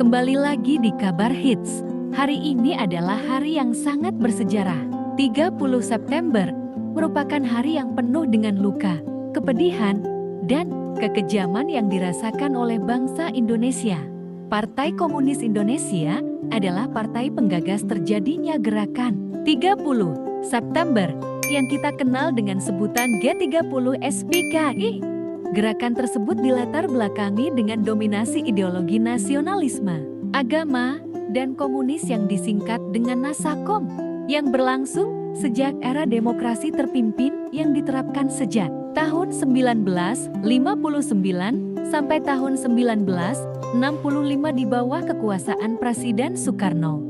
Kembali lagi di Kabar Hits. Hari ini adalah hari yang sangat bersejarah. 30 September merupakan hari yang penuh dengan luka, kepedihan, dan kekejaman yang dirasakan oleh bangsa Indonesia. Partai Komunis Indonesia adalah partai penggagas terjadinya gerakan 30 September yang kita kenal dengan sebutan G30 SPKI. Gerakan tersebut dilatar belakangi dengan dominasi ideologi nasionalisme, agama, dan komunis yang disingkat dengan Nasakom, yang berlangsung sejak era demokrasi terpimpin yang diterapkan sejak tahun 1959 sampai tahun 1965 di bawah kekuasaan Presiden Soekarno.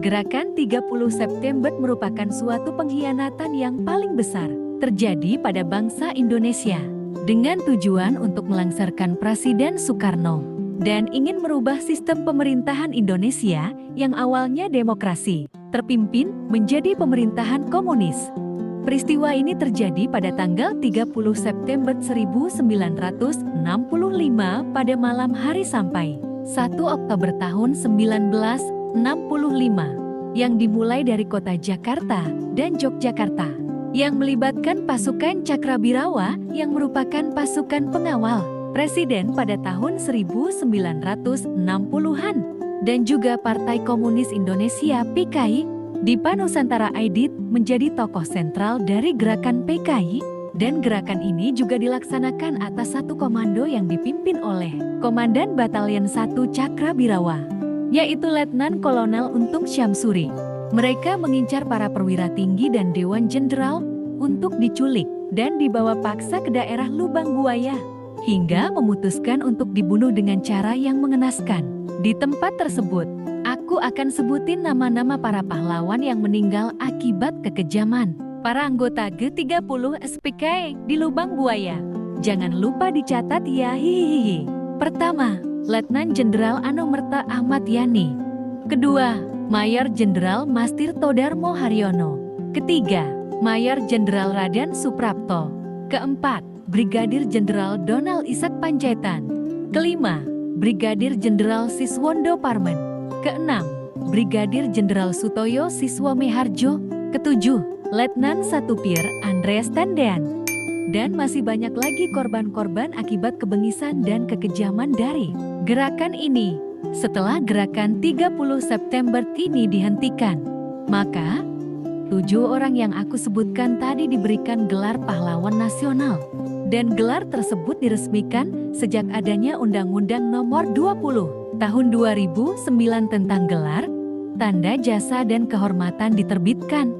Gerakan 30 September merupakan suatu pengkhianatan yang paling besar terjadi pada bangsa Indonesia, dengan tujuan untuk melengsarkan Presiden Soekarno dan ingin merubah sistem pemerintahan Indonesia yang awalnya demokrasi terpimpin menjadi pemerintahan komunis. Peristiwa ini terjadi pada tanggal 30 September 1965 pada malam hari sampai 1 Oktober tahun 1965 yang dimulai dari kota Jakarta dan Yogyakarta, yang melibatkan pasukan Cakrabirawa yang merupakan pasukan pengawal Presiden pada tahun 1960-an, dan juga Partai Komunis Indonesia PKI. Dipa Nusantara Aidit menjadi tokoh sentral dari gerakan PKI, dan gerakan ini juga dilaksanakan atas satu komando yang dipimpin oleh Komandan Batalion 1 Cakrabirawa, yaitu Letnan Kolonel Untung Syamsuri. Mereka mengincar para perwira tinggi dan Dewan Jenderal untuk diculik dan dibawa paksa ke daerah Lubang Buaya, hingga memutuskan untuk dibunuh dengan cara yang mengenaskan. Di tempat tersebut, aku akan sebutin nama-nama para pahlawan yang meninggal akibat kekejaman para anggota G30 SPKI di Lubang Buaya. Jangan lupa dicatat ya, hihihi. Pertama, Letnan Jenderal Anomerta Ahmad Yani. Kedua, Mayor Jenderal Mastirto Darmo Haryono. Ketiga, Mayor Jenderal Raden Suprapto. Keempat, Brigadir Jenderal Donald Ishak Panjaitan. Kelima, Brigadir Jenderal Siswondo Parmen. Keenam, Brigadir Jenderal Sutoyo Siswo Meharjo. Ketujuh, Letnan Satupir Andreas Tendean. Dan masih banyak lagi korban-korban akibat kebengisan dan kekejaman dari gerakan ini. Setelah gerakan 30 September ini dihentikan, maka 7 orang yang aku sebutkan tadi diberikan gelar pahlawan nasional. Dan gelar tersebut diresmikan sejak adanya Undang-Undang Nomor 20 Tahun 2009 tentang gelar, tanda jasa dan kehormatan diterbitkan.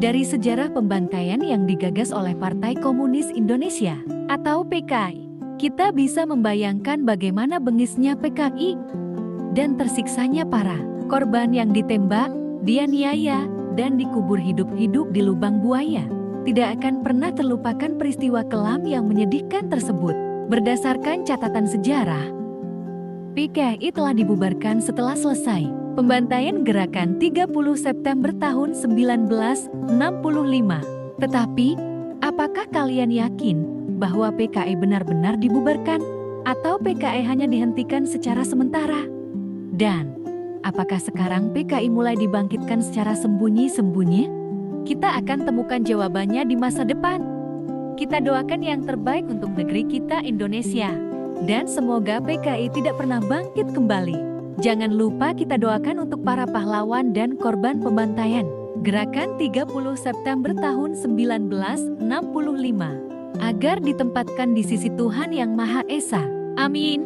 Dari sejarah pembantaian yang digagas oleh Partai Komunis Indonesia atau PKI, kita bisa membayangkan bagaimana bengisnya PKI dan tersiksanya para korban yang ditembak, dianiaya, dan dikubur hidup-hidup di Lubang Buaya. Tidak akan pernah terlupakan peristiwa kelam yang menyedihkan tersebut. Berdasarkan catatan sejarah, PKI telah dibubarkan setelah selesai pembantaian gerakan 30 September tahun 1965. Tetapi, apakah kalian yakin bahwa PKI benar-benar dibubarkan, atau PKI hanya dihentikan secara sementara? Dan apakah sekarang PKI mulai dibangkitkan secara sembunyi-sembunyi? Kita akan temukan jawabannya di masa depan. Kita doakan yang terbaik untuk negeri kita Indonesia, dan semoga PKI tidak pernah bangkit kembali. Jangan lupa kita doakan untuk para pahlawan dan korban pembantaian gerakan 30 September tahun 1965. Agar ditempatkan di sisi Tuhan Yang Maha Esa. Amin.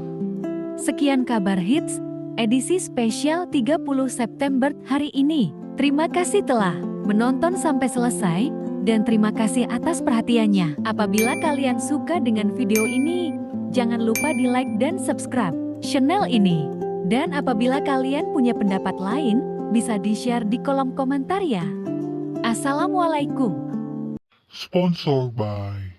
Sekian Kabar Hits, edisi spesial 30 September hari ini. Terima kasih telah menonton sampai selesai, dan terima kasih atas perhatiannya. Apabila kalian suka dengan video ini, jangan lupa di like dan subscribe channel ini. Dan apabila kalian punya pendapat lain, bisa di-share di kolom komentar ya. Assalamualaikum. Sponsored by